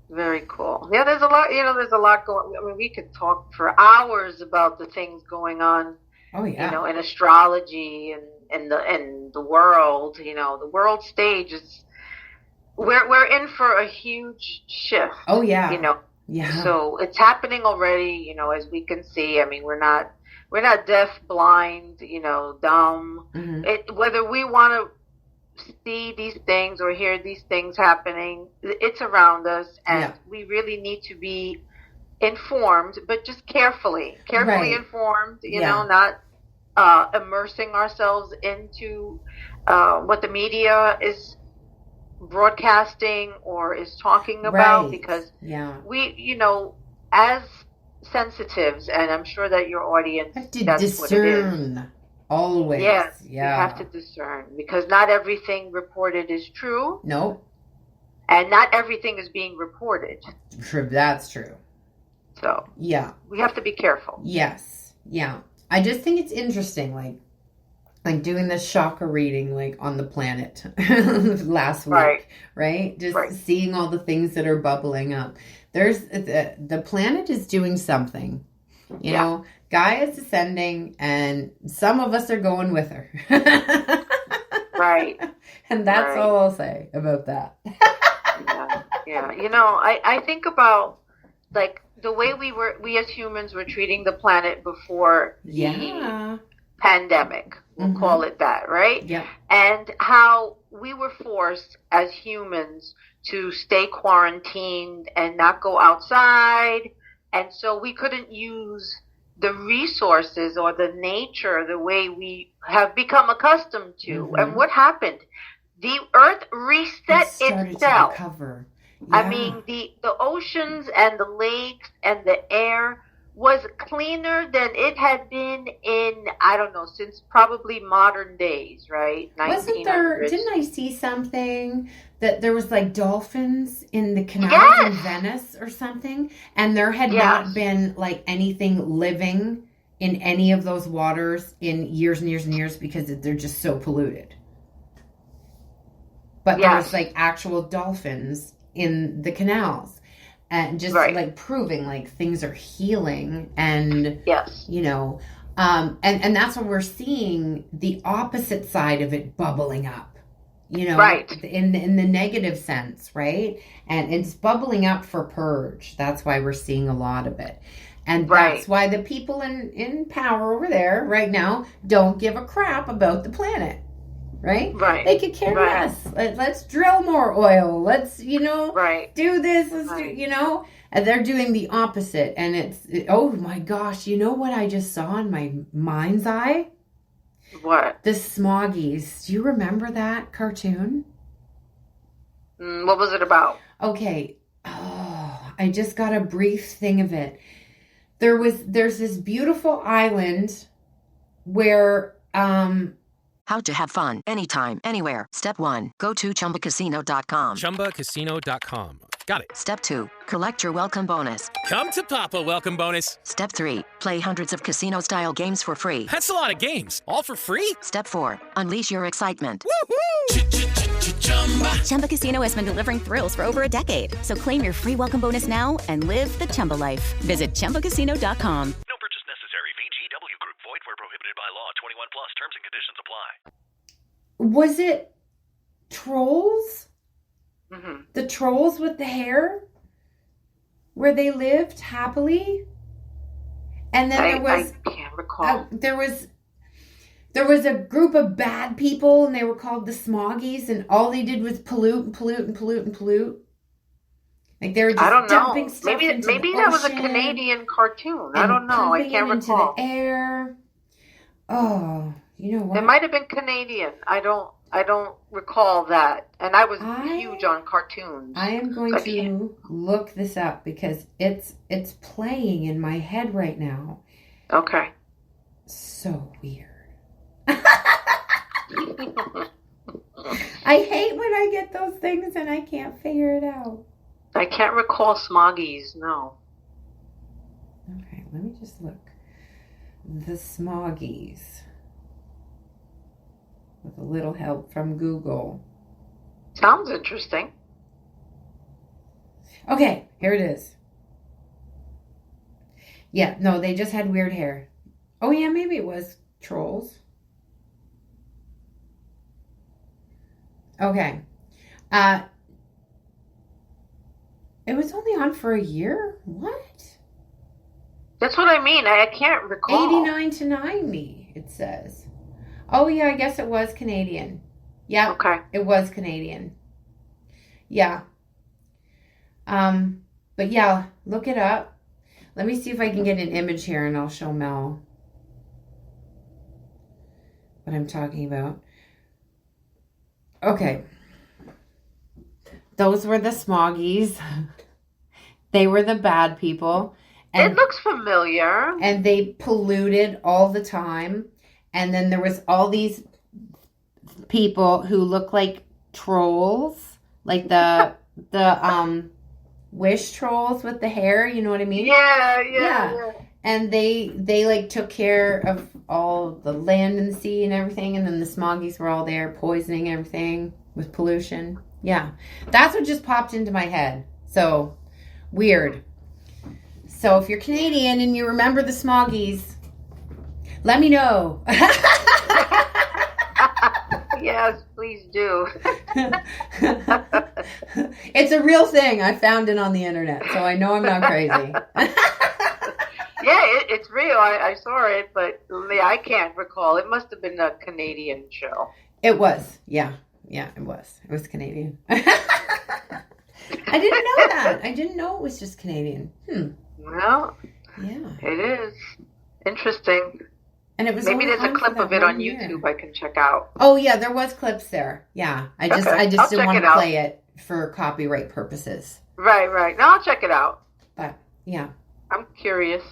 Very cool. Yeah, there's a lot going. I mean, we could talk for hours about the things going on. Oh yeah. In astrology and the world. The world stage is. We're in for a huge shift. Oh yeah. Yeah. So it's happening already. As we can see. I mean, we're not deaf, blind. Dumb. Mm-hmm. Whether we want to see these things or hear these things happening, it's around us, and we really need to be informed, but just carefully right. informed, not immersing ourselves into what the media is broadcasting or is talking about, right. because we, as sensitives, and I'm sure that your audience, have to that's discern. what it is. Always. Yes, yeah. you have to discern, because not everything reported is true. Nope. And not everything is being reported. True. That's true. So yeah, we have to be careful. Yes. Yeah. I just think it's interesting, like doing this chakra reading, like on the planet last week, right? Just seeing all the things that are bubbling up. There's the planet is doing something, you know. Gaia is ascending, and some of us are going with her. Right. And that's all I'll say about that. Yeah. I think about like the way we as humans were treating the planet before the pandemic. We'll call it that, right? Yeah. And how we were forced as humans to stay quarantined and not go outside. And so we couldn't use the resources or the nature the way we have become accustomed to. And what happened? The earth reset itself. To recover. Yeah. I mean, the oceans and the lakes and the air was cleaner than it had been in, I don't know, since probably modern days, right? Wasn't there, didn't I see something that there was like dolphins in the canals in Venice or something? And there had not been like anything living in any of those waters in years and years and years because they're just so polluted. But there was like actual dolphins in the canals. And just like proving like things are healing and, and that's when we're seeing the opposite side of it bubbling up, in the negative sense, right? And it's bubbling up for purge. That's why we're seeing a lot of it. And that's why the people in power over there right now don't give a crap about the planet. Right? They could care less. Let's drill more oil. Let's, do this. Let's do, and they're doing the opposite. And oh my gosh, you know what I just saw in my mind's eye? What? The Smoggies. Do you remember that cartoon? What was it about? Okay. Oh, I just got a brief thing of it. There's this beautiful island where, How to have fun anytime, anywhere. Step 1. Go to ChumbaCasino.com. ChumbaCasino.com. Got it. Step 2. Collect your welcome bonus. Come to Papa welcome bonus. Step 3. Play hundreds of casino-style games for free. That's a lot of games. All for free? Step 4. Unleash your excitement. Woohoo! Chumba Casino has been delivering thrills for over a decade. So claim your free welcome bonus now and live the Chumba life. Visit ChumbaCasino.com. No purchase necessary. VGW Group. Void where prohibited by law. 21 plus. Terms and conditions apply. Was it trolls? Mm-hmm. The trolls with the hair? Where they lived happily? And then I can't recall. There was a group of bad people, and they were called the Smoggies, and all they did was pollute and pollute and pollute and pollute. Like they were just I don't dumping know. stuff into Maybe the that was a ocean Canadian cartoon. I and don't know. I pumping can't it into recall. the air. Oh, you know what? It might have been Canadian. I don't recall that. And I was huge on cartoons. I am going to look this up because it's playing in my head right now. Okay. So weird. I hate when I get those things and I can't figure it out. I can't recall Smoggies, no. Okay, let me just look. The Smoggies. With a little help from Google. Sounds interesting. Okay, here it is. Yeah, no, they just had weird hair. Oh yeah, maybe it was trolls. Okay. It was only on for a year? What? That's what I mean. I can't recall. 89 to 90, it says. Oh, yeah, I guess it was Canadian. Yeah. Okay. It was Canadian. Yeah. But yeah, look it up. Let me see if I can get an image here and I'll show Mel what I'm talking about. Okay. Those were the Smoggies. They were the bad people. And it looks familiar. And they polluted all the time. And then there was all these people who look like trolls. Like the wish trolls with the hair, you know what I mean? Yeah. And they like took care of all the land and the sea and everything, and then the Smoggies were all there poisoning everything with pollution. Yeah. That's what just popped into my head. So weird. So if you're Canadian and you remember the Smoggies, let me know. Yes, please do. It's a real thing. I found it on the internet, so I know I'm not crazy. Yeah, it's real. I saw it, but I can't recall. It must have been a Canadian show. It was. Yeah, it was. It was Canadian. I didn't know that. I didn't know it was just Canadian. Well, yeah. It is. Interesting. And it was maybe there's a clip of it on YouTube I can check out. Oh yeah, there was clips there. Yeah. I just didn't want to play it for copyright purposes. Right. No, I'll check it out. But yeah. I'm curious.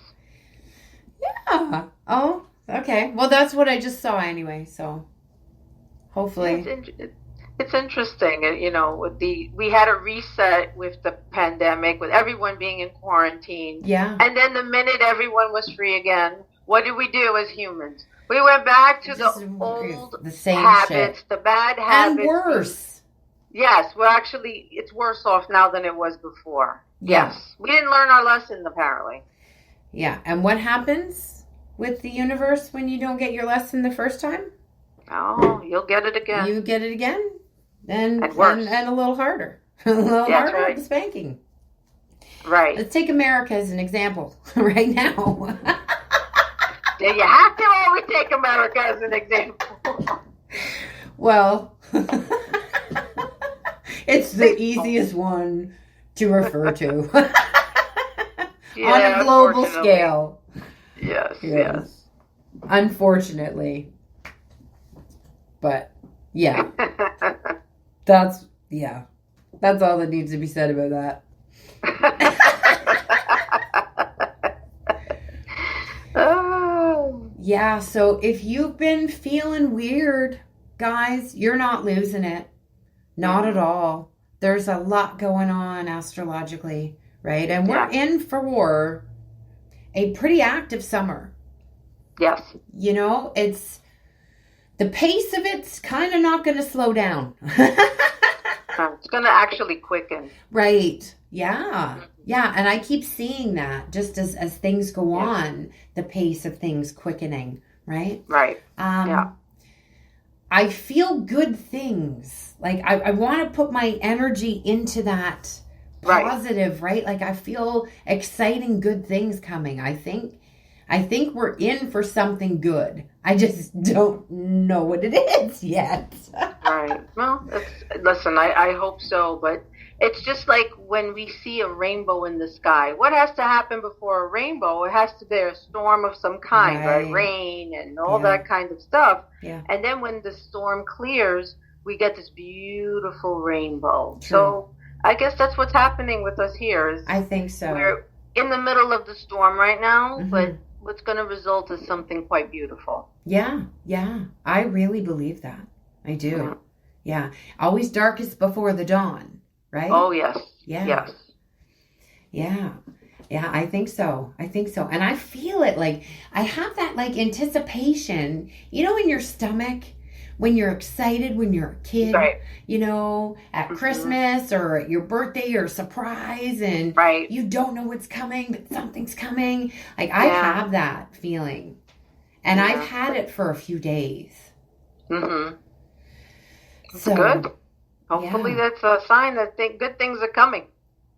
Yeah. Oh, okay. Well, that's what I just saw anyway, so hopefully. It's interesting, you know, we had a reset with the pandemic, with everyone being in quarantine. Yeah. And then the minute everyone was free again, what did we do as humans? We went back to the same habits, shit. The bad habits. And worse. Yes, it's worse off now than it was before. Yeah. Yes. We didn't learn our lesson, apparently. Yeah. And what happens with the universe when you don't get your lesson the first time? Oh, you'll get it again. You get it again? And a little harder. A little harder right. with the spanking. Right. Let's take America as an example right now. Yeah, you have to always take America as an example. Well, it's the easiest one to refer to. On a global scale. Yes. Unfortunately. But, yeah. That's all that needs to be said about that. Yeah, so if you've been feeling weird, guys, you're not losing it. Not at all. There's a lot going on astrologically, right? And we're in for a pretty active summer. Yes. You know, the pace of it's kind of not going to slow down. It's going to actually quicken. Right. Yeah. Yeah. And I keep seeing that just as things go on, the pace of things quickening. Right. Right. Yeah. I feel good things. Like I want to put my energy into that positive, right? Like I feel exciting, good things coming. I think we're in for something good. I just don't know what it is yet. Right. Well, listen, I hope so, but it's just like when we see a rainbow in the sky. What has to happen before a rainbow? It has to be a storm of some kind, right? Rain and all that kind of stuff. Yeah. And then when the storm clears, we get this beautiful rainbow. True. So I guess that's what's happening with us here. I think so. We're in the middle of the storm right now, but what's going to result is something quite beautiful. Yeah, yeah. I really believe that. I do. Yeah. Always darkest before the dawn, right? Oh, yes. Yeah. Yes. Yeah. Yeah, I think so. And I feel it. Like, I have that, like, anticipation, you know, in your stomach when you're excited when you're a kid, you know, at Christmas or at your birthday or surprise, and you don't know what's coming, but something's coming. Like, I have that feeling. And I've had it for a few days. Mm-hmm. So, good. Hopefully that's a sign that good things are coming.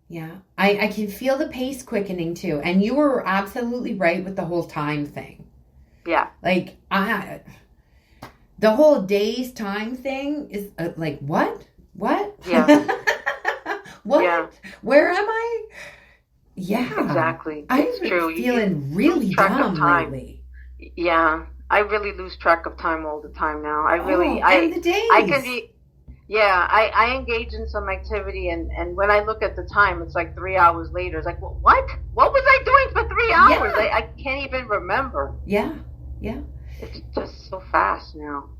Yeah. I can feel the pace quickening too. And you were absolutely right with the whole time thing. Yeah. Like, the whole day's time thing is like, what? Yeah. What? Yeah. Where am I? Yeah. Exactly. I've been feeling really dumb lately. Yeah. I really lose track of time all the time now. And the days. I can be, I engage in some activity, and when I look at the time, it's like 3 hours later. It's like, well, what? What was I doing for 3 hours? Yeah. I can't even remember. Yeah. Yeah. It's just so fast now.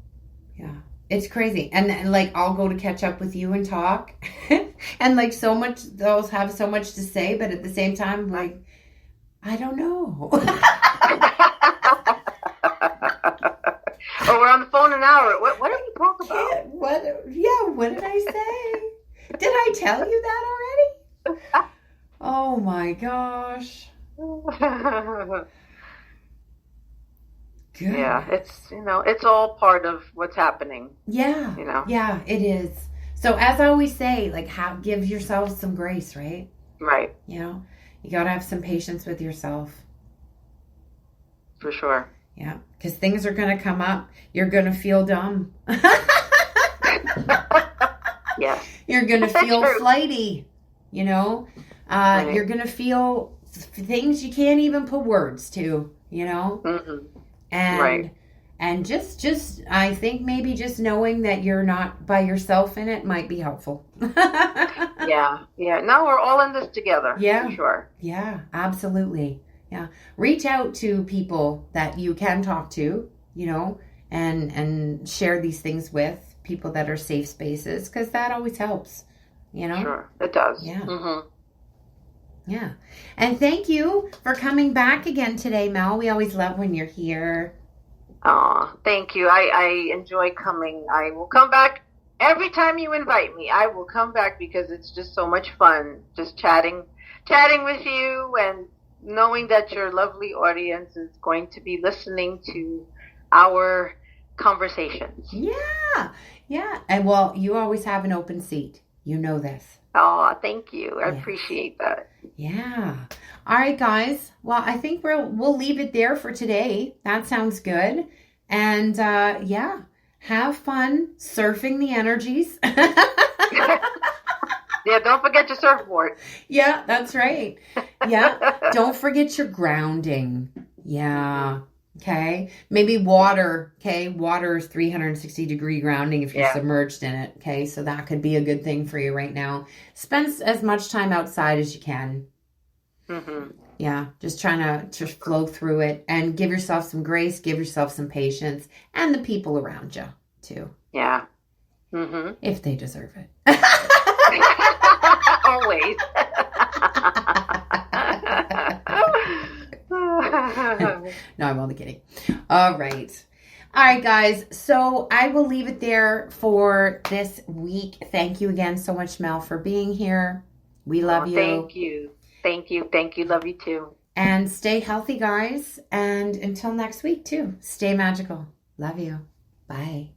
Yeah. It's crazy. And like, I'll go to catch up with you and talk. And like, those have so much to say, but at the same time, like, I don't know. Oh, we're on the phone an hour. What did we talk about? What did I say? Did I tell you that already? Oh my gosh. Good. Yeah, it's all part of what's happening. Yeah. Yeah, it is. So as I always say, like, give yourself some grace, right? Right. You know, you got to have some patience with yourself. For sure. Yeah, because things are going to come up. You're going to feel dumb. Yeah. You're going to feel flighty, you know. You're going to feel things you can't even put words to, you know. And just I think maybe just knowing that you're not by yourself in it might be helpful. Yeah. No, we're all in this together. Yeah. For sure. Yeah, absolutely. Yeah. Reach out to people that you can talk to, you know, and share these things with people that are safe spaces, because that always helps, you know. Sure, it does. Yeah. Yeah. And thank you for coming back again today, Mel. We always love when you're here. Oh, thank you. I enjoy coming. I will come back every time you invite me. I will come back because it's just so much fun just chatting with you, and knowing that your lovely audience is going to be listening to our conversations. Yeah. And well, you always have an open seat. You know this. Oh, thank you. I appreciate that. Yeah. All right, guys. Well, I think we'll leave it there for today. That sounds good. And have fun surfing the energies. Yeah, don't forget your surfboard. Yeah, that's right. Yeah. Don't forget your grounding. Yeah. Okay. Maybe water. Okay. Water is 360-degree grounding if you're submerged in it. Okay. So that could be a good thing for you right now. Spend as much time outside as you can. Yeah. Just trying to flow through it and give yourself some grace, give yourself some patience, and the people around you too. Yeah. If they deserve it. Always. No, I'm only kidding. All right. All right, guys. So I will leave it there for this week. Thank you again so much, Mel, for being here. We love you. Thank you. Thank you. Thank you. Love you too. And stay healthy, guys. And until next week, too. Stay magical. Love you. Bye.